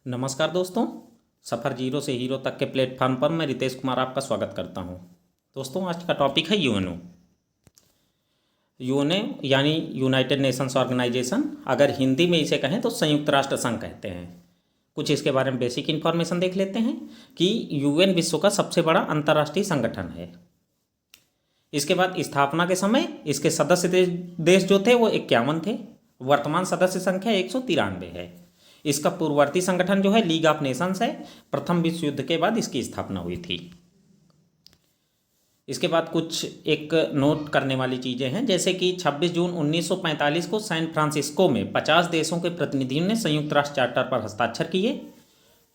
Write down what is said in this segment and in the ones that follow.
नमस्कार दोस्तों। सफ़र जीरो से हीरो तक के प्लेटफॉर्म पर मैं रितेश कुमार आपका स्वागत करता हूं। दोस्तों, आज का टॉपिक है यूएनओ। यूएनओ यानी यूनाइटेड नेशंस ऑर्गेनाइजेशन, अगर हिंदी में इसे कहें तो संयुक्त राष्ट्र संघ कहते हैं। कुछ इसके बारे में बेसिक इन्फॉर्मेशन देख लेते हैं कि यूएन विश्व का सबसे बड़ा अंतर्राष्ट्रीय संगठन है। इसके बाद स्थापना के समय इसके सदस्य देश जो थे वो 51 थे। वर्तमान सदस्य संख्या 193 है। इसका पूर्ववर्ती संगठन जो है लीग ऑफ नेशंस है। प्रथम विश्व युद्ध के बाद इसकी स्थापना हुई थी। इसके बाद कुछ एक नोट करने वाली चीज़ें हैं, जैसे कि 26 जून 1945 को सैन फ्रांसिस्को में 50 देशों के प्रतिनिधियों ने संयुक्त राष्ट्र चार्टर पर हस्ताक्षर किए।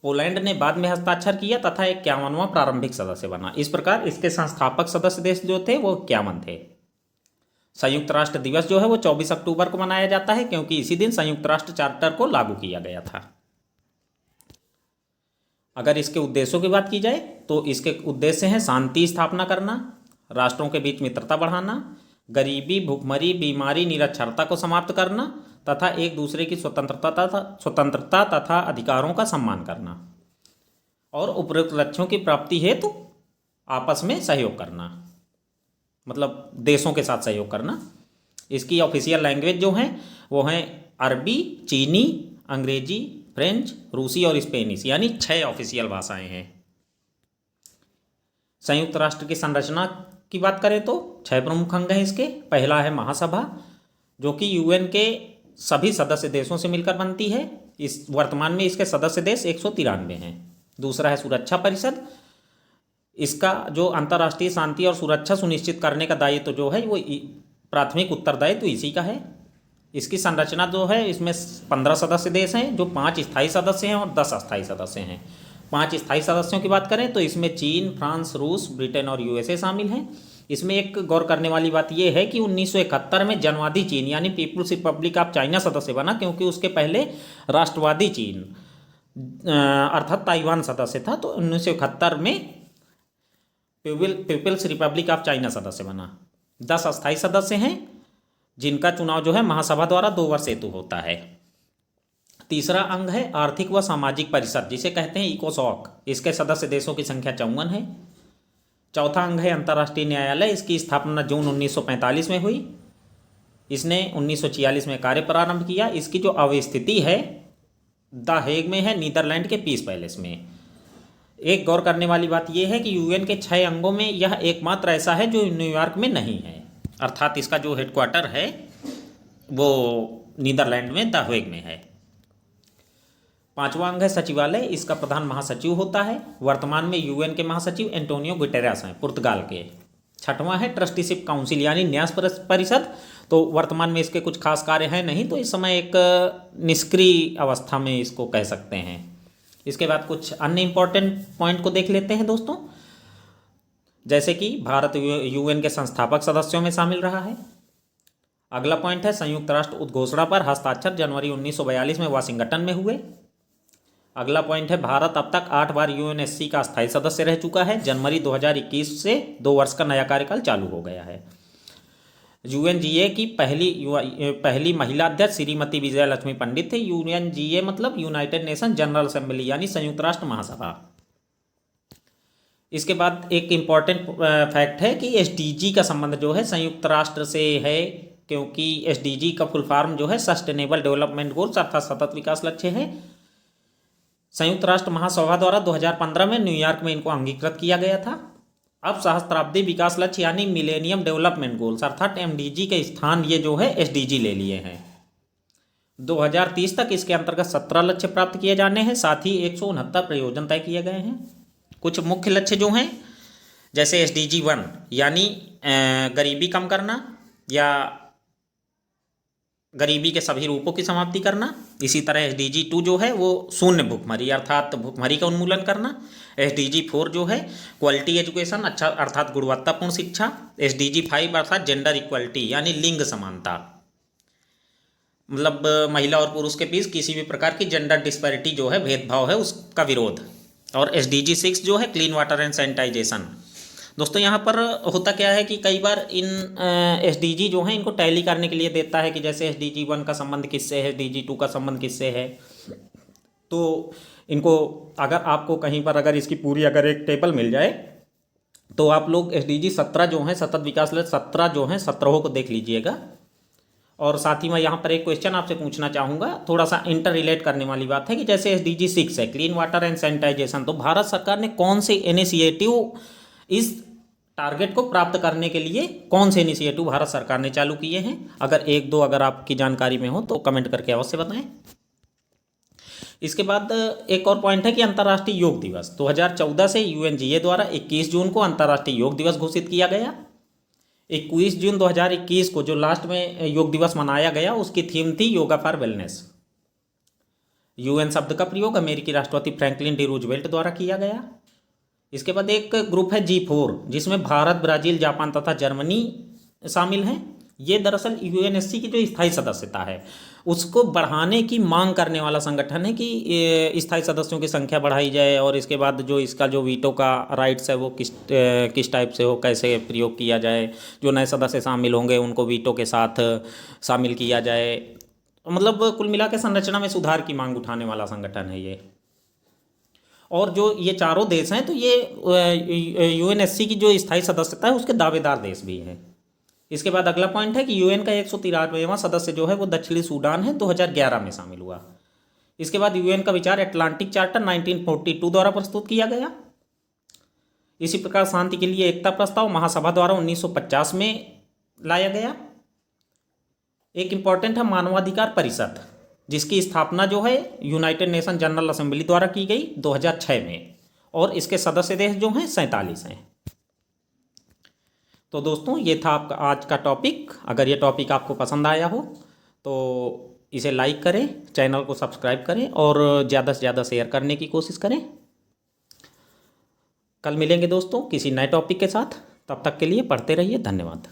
पोलैंड ने बाद में हस्ताक्षर किया तथा 51वां प्रारंभिक सदस्य बना। इस प्रकार इसके संस्थापक सदस्य देश जो थे वो 51 थे। संयुक्त राष्ट्र दिवस जो है वो 24 अक्टूबर को मनाया जाता है, क्योंकि इसी दिन संयुक्त राष्ट्र चार्टर को लागू किया गया था। अगर इसके उद्देश्यों की बात की जाए तो इसके उद्देश्य हैं शांति स्थापना करना, राष्ट्रों के बीच मित्रता बढ़ाना, गरीबी, भूखमरी, बीमारी, निरक्षरता को समाप्त करना तथा एक दूसरे की स्वतंत्रता तथा अधिकारों का सम्मान करना, और उपरोक्त लक्ष्यों की प्राप्ति हेतु आपस में सहयोग करना, मतलब देशों के साथ सहयोग करना। इसकी ऑफिशियल लैंग्वेज जो हैं वो हैं अरबी, चीनी, अंग्रेजी, फ्रेंच, रूसी और स्पेनिश, यानी 6 ऑफिशियल भाषाएं हैं। संयुक्त राष्ट्र की संरचना की बात करें तो 6 प्रमुख अंग हैं इसके। पहला है महासभा, जो कि यूएन के सभी सदस्य देशों से मिलकर बनती है। इस वर्तमान में इसके सदस्य देश 193 हैं। दूसरा है सुरक्षा परिषद। इसका जो अंतर्राष्ट्रीय शांति और सुरक्षा सुनिश्चित करने का दायित्व जो है वो प्राथमिक उत्तरदायित्व इसी का है। इसकी संरचना जो है इसमें 15 सदस्य देश हैं, जो 5 स्थायी सदस्य हैं और 10 अस्थायी सदस्य हैं। 5 स्थायी सदस्यों की बात करें तो इसमें चीन, फ्रांस, रूस, ब्रिटेन और यूएसए शामिल हैं। इसमें एक गौर करने वाली बात यह है कि 1971 में जनवादी चीन यानी पीपुल्स रिपब्लिक ऑफ चाइना सदस्य बना, क्योंकि उसके पहले राष्ट्रवादी चीन अर्थात ताइवान सदस्य था। तो 1971 में पीपल्स रिपब्लिक ऑफ चाइना सदस्य बना। 10 अस्थायी सदस्य हैं, जिनका चुनाव जो है महासभा द्वारा 2 वर्ष हेतु होता है। तीसरा अंग है आर्थिक व सामाजिक परिषद, जिसे कहते हैं इकोसॉक। इसके सदस्य देशों की संख्या 54 है। चौथा अंग है अंतर्राष्ट्रीय न्यायालय। इसकी स्थापना जून 1945 में हुई। इसने 1946 में कार्य प्रारंभ किया। इसकी जो अवस्थिति है द हेग में है, नीदरलैंड के पीस पैलेस में। एक गौर करने वाली बात यह है कि यूएन के 6 अंगों में यह एकमात्र ऐसा है जो न्यूयॉर्क में नहीं है, अर्थात इसका जो हेडक्वार्टर है वो नीदरलैंड में द हेग में है। 5वां अंग है सचिवालय। इसका प्रधान महासचिव होता है। वर्तमान में यूएन के महासचिव एंटोनियो गुटेरेस हैं, पुर्तगाल के। 6वां है ट्रस्टीशिप काउंसिल यानी न्यास परिषद। तो वर्तमान में इसके कुछ खास कार्य हैं नहीं, तो इस समय एक निष्क्रिय अवस्था में इसको कह सकते हैं। इसके बाद कुछ अन्य इंपॉर्टेंट पॉइंट को देख लेते हैं दोस्तों, जैसे कि भारत यूएन के संस्थापक सदस्यों में शामिल रहा है। अगला पॉइंट है संयुक्त राष्ट्र उद्घोषणा पर हस्ताक्षर जनवरी 1942 में वाशिंगटन में हुए। अगला पॉइंट है भारत अब तक 8 बार यूएनएससी का स्थायी सदस्य रह चुका है। जनवरी 2021 से 2 वर्ष का नया कार्यकाल चालू हो गया है। यूएनजीए की पहली महिला अध्यक्ष श्रीमती विजया लक्ष्मी पंडित थे। यूएनजीए मतलब यूनाइटेड नेशन जनरल असेंबली यानी संयुक्त राष्ट्र महासभा। इसके बाद एक इम्पॉर्टेंट फैक्ट है कि एसडीजी का संबंध जो है संयुक्त राष्ट्र से है, क्योंकि एसडीजी का फुल फॉर्म जो है सस्टेनेबल डेवलपमेंट गोल्स अर्थात सतत विकास लक्ष्य है। संयुक्त राष्ट्र महासभा द्वारा 2015 में न्यूयॉर्क में इनको अंगीकृत किया गया था। अब सहस्त्राब्दी विकास लक्ष्य यानी मिलेनियम डेवलपमेंट गोल्स अर्थात एमडीजी के स्थान ये जो है एसडीजी ले लिए हैं। 2030 तक इसके अंतर्गत 17 लक्ष्य प्राप्त किए जाने हैं। साथ ही 169 प्रयोजन तय किए गए हैं। कुछ मुख्य लक्ष्य जो हैं, जैसे एसडीजी 1 यानी गरीबी कम करना या गरीबी के सभी रूपों की समाप्ति करना। इसी तरह एसडीजी 2 जो है वो शून्य भूखमरी अर्थात भूखमरी का उन्मूलन करना। एसडीजी 4 जो है क्वालिटी एजुकेशन अच्छा अर्थात गुणवत्तापूर्ण शिक्षा। एसडीजी 5 अर्थात जेंडर इक्वलिटी यानी लिंग समानता, मतलब महिला और पुरुष के बीच किसी भी प्रकार की जेंडर डिस्पैरिटी जो है, भेदभाव है, उसका विरोध। और एसडीजी 6 जो है क्लीन वाटर एंड सैनिटाइजेशन। दोस्तों यहाँ पर होता क्या है कि कई बार इन एसडीजी जो हैं इनको टैली करने के लिए देता है कि जैसे एसडीजी 1 का संबंध किससे है, एसडीजी 2 का संबंध किससे है। तो इनको अगर आपको कहीं पर अगर इसकी पूरी अगर एक टेबल मिल जाए तो आप लोग SDG 17 जो हैं, सतत विकास लक्ष्य 17 जो हैं, 17 को देख लीजिएगा। और साथ ही मैं यहाँ पर एक क्वेश्चन आपसे पूछना चाहूँगा, थोड़ा सा इंटर रिलेट करने वाली बात है कि जैसे SDG 6 है, क्लीन वाटर एंड सैनिटाइजेशन, तो भारत सरकार ने कौन से इनिशिएटिव इस टारगेट को प्राप्त करने के लिए कौन से इनिशिएटिव भारत सरकार ने चालू किए हैं? अगर एक दो अगर आपकी जानकारी में हो तो कमेंट करके अवश्य बताएं। इसके बाद एक और पॉइंट है कि अंतर्राष्ट्रीय योग दिवस 2014 से UNGA द्वारा 21 जून को अंतर्राष्ट्रीय योग दिवस घोषित किया गया। 21 जून 2021 को जो लास्ट में योग दिवस मनाया गया उसकी थीम थी योगा फॉर वेलनेस। UN शब्द का प्रयोग अमेरिकी राष्ट्रपति फ्रैंकलिन डी रूजवेल्ट द्वारा किया गया। इसके बाद एक ग्रुप है G4 जिसमें भारत, ब्राज़ील, जापान तथा जर्मनी शामिल हैं। ये दरअसल UNSC की जो स्थायी सदस्यता है उसको बढ़ाने की मांग करने वाला संगठन है कि स्थायी सदस्यों की संख्या बढ़ाई जाए और इसके बाद जो इसका जो वीटो का राइट्स है वो किस टाइप से हो, कैसे प्रयोग किया जाए, जो नए सदस्य शामिल होंगे उनको वीटो के साथ शामिल किया जाए। मतलब कुल मिला के संरचना में सुधार की मांग उठाने वाला संगठन है ये। और जो ये चारों देश हैं तो ये UNSC की जो स्थायी सदस्यता है उसके दावेदार देश भी हैं। इसके बाद अगला पॉइंट है कि UN का 193वां सदस्य जो है वो दक्षिणी सूडान है, 2011 में शामिल हुआ। इसके बाद UN का विचार अटलांटिक चार्टर 1942 द्वारा प्रस्तुत किया गया। इसी प्रकार शांति के लिए एकता प्रस्ताव महासभा द्वारा 1950 में लाया गया। एक इम्पॉर्टेंट है मानवाधिकार परिषद जिसकी स्थापना जो है यूनाइटेड नेशन जनरल असेंबली द्वारा की गई 2006 में और इसके सदस्य देश जो हैं 47 हैं। तो दोस्तों ये था आपका आज का टॉपिक। अगर ये टॉपिक आपको पसंद आया हो तो इसे लाइक करें, चैनल को सब्सक्राइब करें और ज़्यादा से ज़्यादा शेयर करने की कोशिश करें। कल मिलेंगे दोस्तों किसी नए टॉपिक के साथ, तब तक के लिए पढ़ते रहिए। धन्यवाद।